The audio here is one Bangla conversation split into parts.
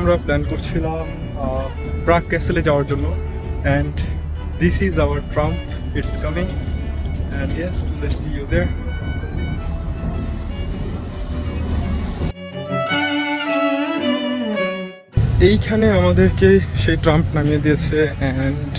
আমরা প্ল্যান করছিলাম প্রাগ ক্যাসেলে যাওয়ার জন্য, and this is our tram, it's coming, and yes, let's see you there. এইখানে আমাদেরকে সেই ট্রাম্প নামিয়ে দিয়েছে, অ্যান্ড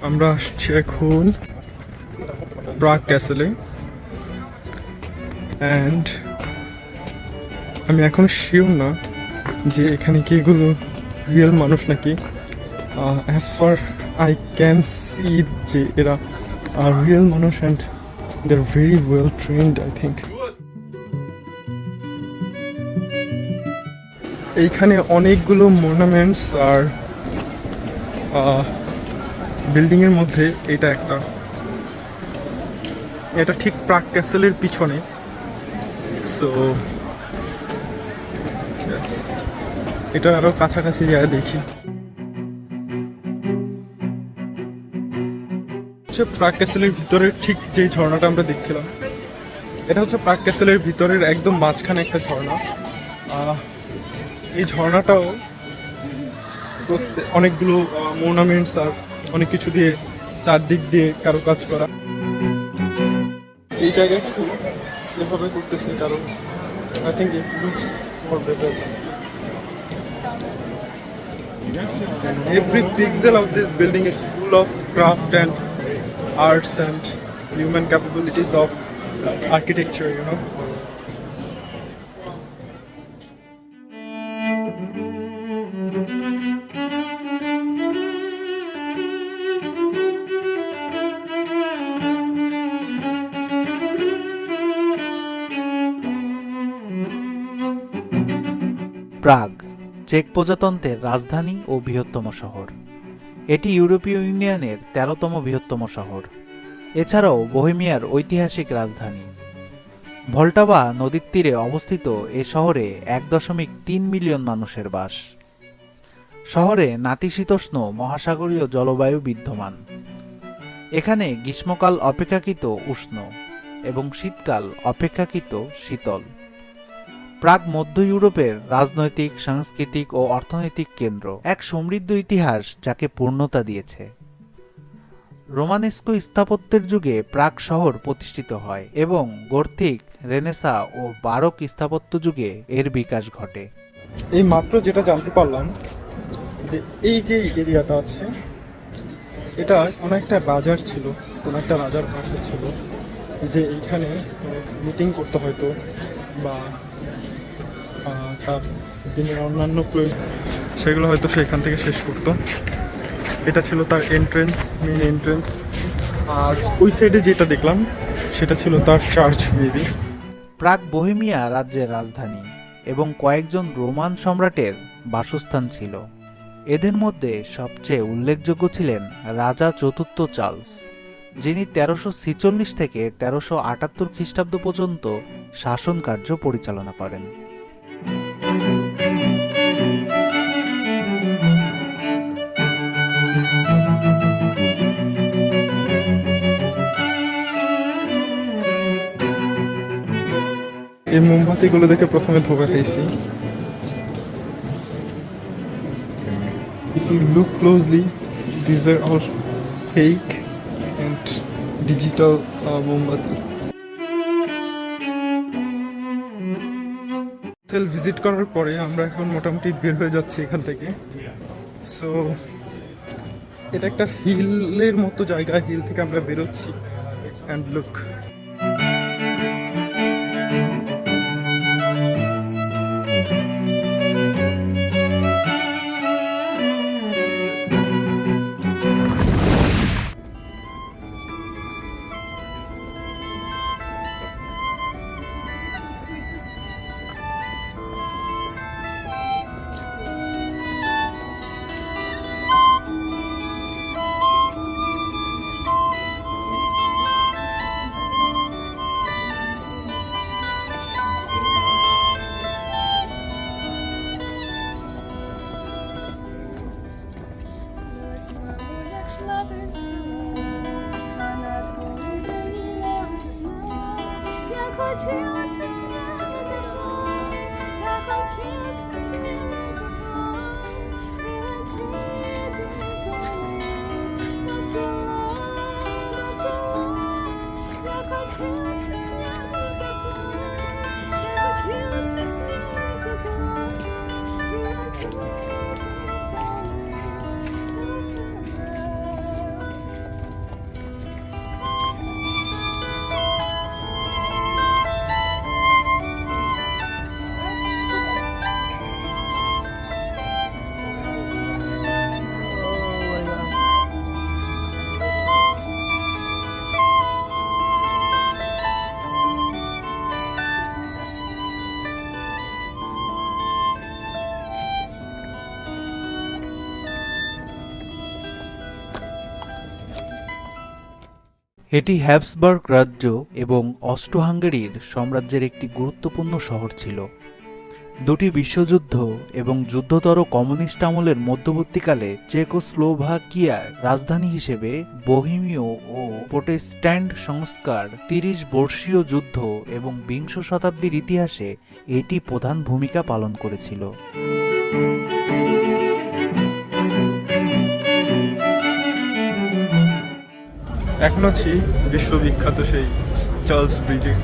আমরা আসছি এখন প্রাগ ক্যাসেলে, অ্যান্ড আমি এখন শিওর না যে এখানে কি এগুলো রিয়েল মানুষ নাকি। As far I can see যে এরা রিয়েল মানুষ, and they are very well trained I think. এইখানে অনেকগুলো মর্নামেন্টস আর বিল্ডিংয়ের মধ্যে এটা একটা, এটা ঠিক প্রাগ ক্যাসেলের পিছনে। সো এটা আরো কাছাকাছি যায় দেখি। হচ্ছে প্রাগ ক্যাসেলের ভিতরের ঠিক যে ঝর্ণাটা আমরা দেখছিলাম, এটা হচ্ছে প্রাগ ক্যাসেলের ভিতরের একদম মাঝখানে একটা ঝর্ণা। এই ঝর্ণাটাও অনেকগুলো মর্নামেন্টস আর অনেক কিছু দিয়ে চারদিক দিয়ে কারুকাজ করা। এই জায়গাটা যেভাবে করতেছে, কারণ I think it looks more better. Every pixel of this building is full of craft and arts and human capabilities of architecture, you know. Prague চেক প্রজাতন্ত্রের রাজধানী ও বৃহত্তম শহর। এটি ইউরোপীয় ইউনিয়নের 13তম বৃহত্তম শহর। এছাড়াও বোহেমিয়ার ঐতিহাসিক রাজধানী। ভল্টাভা নদীর তীরে অবস্থিত এ শহরে 1.3 মিলিয়ন মানুষের বাস। শহরে নাতিশীতোষ্ণ মহাসাগরীয় জলবায়ু বিদ্যমান। এখানে গ্রীষ্মকাল অপেক্ষাকৃত উষ্ণ এবং শীতকাল অপেক্ষাকৃত শীতল। প্রাগ মধ্য ইউরোপের রাজনৈতিক, সাংস্কৃতিক ও অর্থনৈতিক কেন্দ্র, এক সমৃদ্ধ ইতিহাস যাকে পূর্ণতা দিয়েছে। রোমানেস্কো স্থাপত্যের যুগে প্রাগ শহর প্রতিষ্ঠিত হয় এবং গথিক, রেনেসা ও বারোক স্থাপত্য যুগে এর বিকাশ ঘটে। এই মাত্র যেটা জানতে পারলাম যে এই যে এরিয়াটা আছে, এটা কোনো একটা রাজার ছিল, কোনো একটা রাজার বাসা ছিল, যে এইখানে মিটিং করতে হয়তো বা তার দিনের অন্যান্য প্রয়োজন সেগুলো হয়তো সে এখান থেকে শেষ করতো। এটা ছিল তার এন্ট্রেন্স, মেন এন্ট্রেন্স। আর ওই সাইডে যেটা দেখলাম সেটা ছিল তার চার্চ মেবি। প্রাগ বোহেমিয়া রাজ্যের রাজধানী এবং কয়েকজন রোমান সম্রাটের বাসস্থান ছিল। এদের মধ্যে সবচেয়ে উল্লেখযোগ্য ছিলেন রাজা চতুর্থ চার্লস, যিনি 1346 থেকে 1378 খ্রিস্টাব্দ পর্যন্ত শাসন কার্য পরিচালনা করেন। এই মোমবাতিগুলো দেখে প্রথমে ধোকা খাইছি। If you look closely, these are all fake and digital মোমবাতি। ভিজিট করার পরে আমরা এখন মোটামুটি বের হয়ে যাচ্ছি এখান থেকে। সো এটা একটা হিলের মতো জায়গা, হিল থেকে আমরা বেরোচ্ছি। অ্যান্ড লুক, এটি হ্যাবসবার্গ রাজ্য এবং অস্ট্রো-হাঙ্গেরির সাম্রাজ্যের একটি গুরুত্বপূর্ণ শহর ছিল। দুটি বিশ্বযুদ্ধ এবং যুদ্ধোত্তর কমিউনিস্ট আমলের মধ্যবর্তীকালে চেকোস্লোভাকিয়ার রাজধানী হিসেবে বোহেমীয় ও প্রোটেস্ট্যান্ট সংস্কার 30 বর্ষীয় যুদ্ধ এবং বিংশ শতাব্দীর ইতিহাসে এটি প্রধান ভূমিকা পালন করেছিল। এখন আছি বিশ্ববিখ্যাত সেই চার্লস ব্রিজে।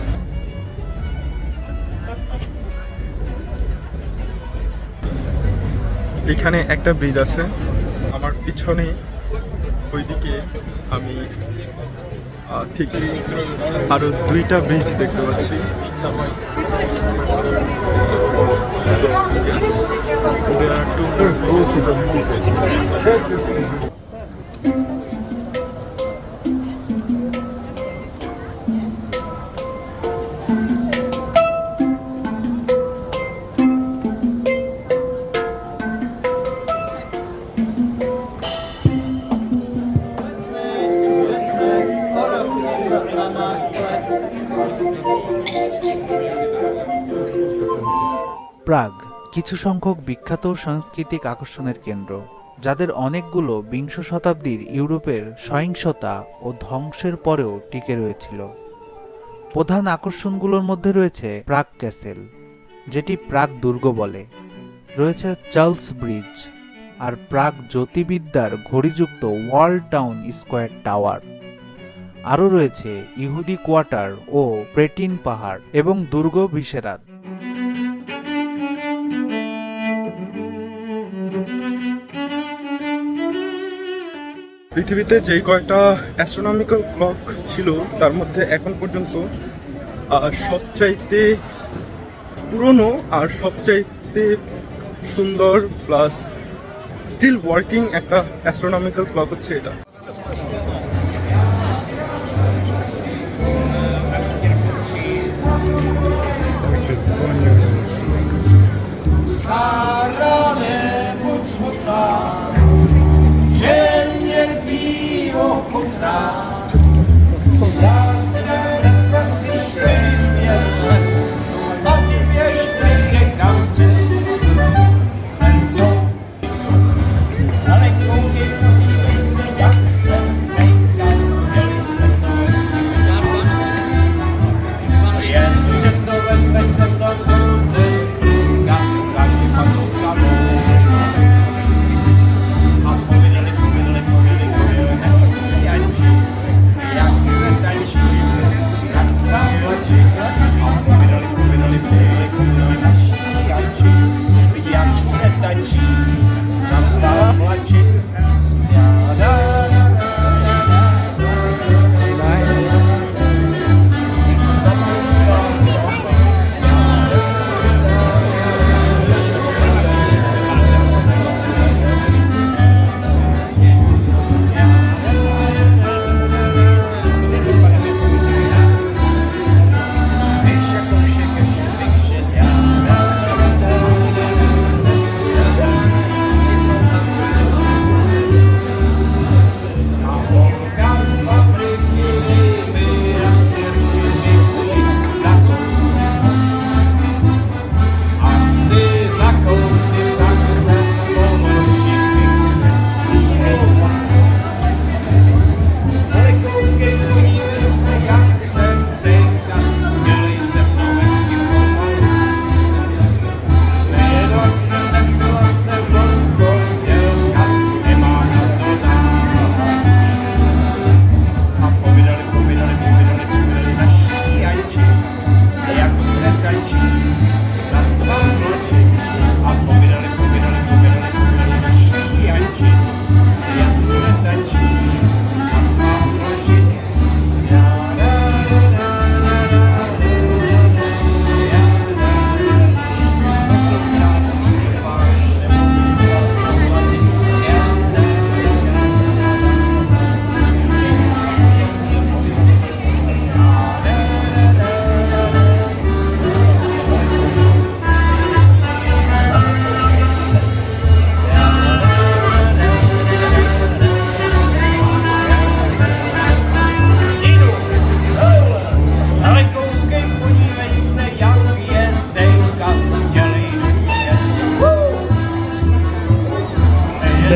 এখানে একটা ব্রিজ আছে, আমার পিছনে ওইদিকে আমি ঠিক আরো 2টা ব্রিজ দেখতে পাচ্ছি। There are 2 প্রাগ কিছু সংখ্যক বিখ্যাত সাংস্কৃতিক আকর্ষণের কেন্দ্র, যাদের অনেকগুলো বিংশ শতাব্দীর ইউরোপের সহিংসতা ও ধ্বংসের পরেও টিকে রয়েছিল। প্রধান আকর্ষণগুলোর মধ্যে রয়েছে প্রাগ ক্যাসেল, যেটি প্রাগ দুর্গ বলে, রয়েছে চার্লস ব্রিজ, আর প্রাগ জ্যোতির্বিদ্যার ঘড়িযুক্ত ওয়ার্ল্ড টাউন স্কোয়ার টাওয়ার। আরও রয়েছে ইহুদি কোয়ার্টার ও প্রেটিন পাহাড় এবং দুর্গ ভিসেরাদ। পৃথিবীতে যেই কয়টা অ্যাস্ট্রোনমিক্যাল ক্লক ছিল তার মধ্যে এখন পর্যন্ত সবচাইতে পুরনো আর সবচাইতে সুন্দর প্লাস স্টিল ওয়ার্কিং একটা অ্যাস্ট্রোনমিক্যাল ক্লক হচ্ছে এটা।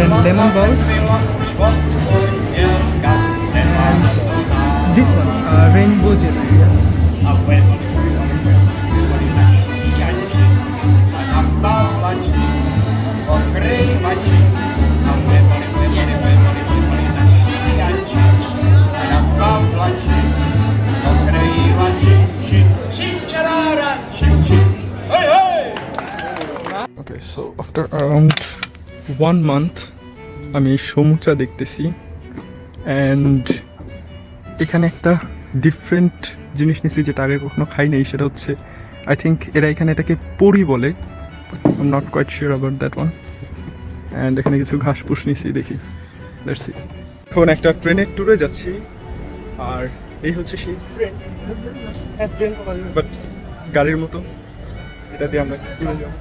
then lemon balls. This one, rainbow jelly, yes. Okay, so after around 1 month আমি সমুচা দেখতেছি অ্যান্ড এখানে একটা ডিফারেন্ট জিনিস নিছি যেটা আগে কখনো খাই নাই, সেটা হচ্ছে আই থিঙ্ক এরা এখানে এটাকে পরি বলে, I am not quite sure about that one. And এখানে কিছু ঘাস পুষ নিছি, দেখি লেটস সি। এখন একটা ট্রেনের ট্যুরে যাচ্ছি আর এই হচ্ছে সেই ট্রেন, বাট গাড়ির মতো, এটা দিয়ে আমরা ট্যুরে যাবো।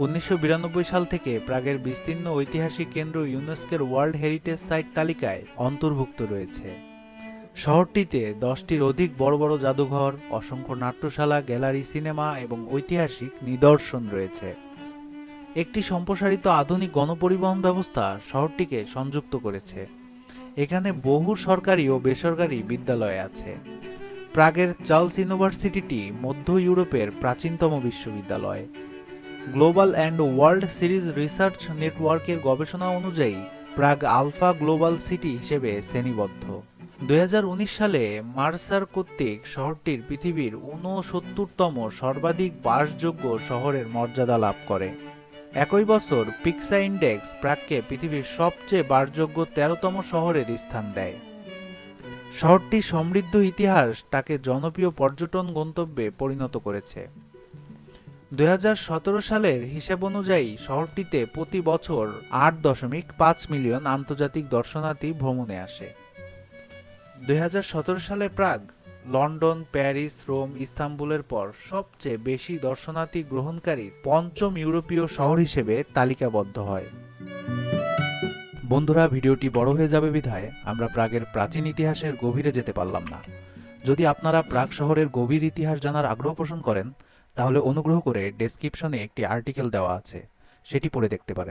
1992 সাল থেকে প্রাগের বিস্তীর্ণ ঐতিহাসিক কেন্দ্র ইউনেস্কোর ওয়ার্ল্ড হেরিটেজ সাইট তালিকায় অন্তর্ভুক্ত রয়েছে। শহরটিতে 10টির অধিক বড় বড় জাদুঘর, অসংখ্য নাট্যশালা, গ্যালারি, সিনেমা এবং ঐতিহাসিক নিদর্শন রয়েছে। একটি সম্প্রসারিত আধুনিক গণপরিবহন ব্যবস্থা শহরটিকে সংযুক্ত করেছে। এখানে বহু সরকারি ও বেসরকারি বিদ্যালয় আছে। প্রাগের চার্লস ইউনিভার্সিটিটি মধ্য ইউরোপের প্রাচীনতম বিশ্ববিদ্যালয়। Global and world series research নেটওয়ার্কের গবেষণা অনুযায়ী প্রাগ আলফা গ্লোবাল সিটি হিসেবে শ্রেণীবদ্ধ। 2019 সালে মার্সার কর্তৃক শহরটির পৃথিবীর 69তম সর্বাধিক বাসযোগ্য শহরের মর্যাদা লাভ করে। একই বছর পিক্সা ইন্ডেক্স প্রাগকে পৃথিবীর সবচেয়ে বাসযোগ্য 13তম শহরের স্থান দেয়। শহরটির সমৃদ্ধ ইতিহাস তাকে জনপ্রিয় পর্যটন গন্তব্যে পরিণত করেছে। 2017 সালের হিসাব অনুযায়ী শহরটিতে প্রতি বছর 8.5 মিলিয়ন আন্তর্জাতিক দর্শনার্থী ভ্রমণে আসে। 2017 সালে প্রাগ লন্ডন, প্যারিস, রোম, ইস্তাম্বুলের পর সবচেয়ে বেশি দর্শনার্থী গ্রহণকারী 5ম ইউরোপীয় শহর হিসেবে তালিকাবদ্ধ হয়। বন্ধুরা, ভিডিওটি বড় হয়ে যাবে বিধায় আমরা প্রাগের প্রাচীন ইতিহাসের গভীরে যেতে পারলাম না। যদি আপনারা প্রাগ শহরের গভীর ইতিহাস জানার আগ্রহ পোষণ করেন তাহলে অনুগ্রহ করে ডেসক্রিপশনে একটি আর্টিকেল দেওয়া আছে, সেটি পড়ে দেখতে পারেন।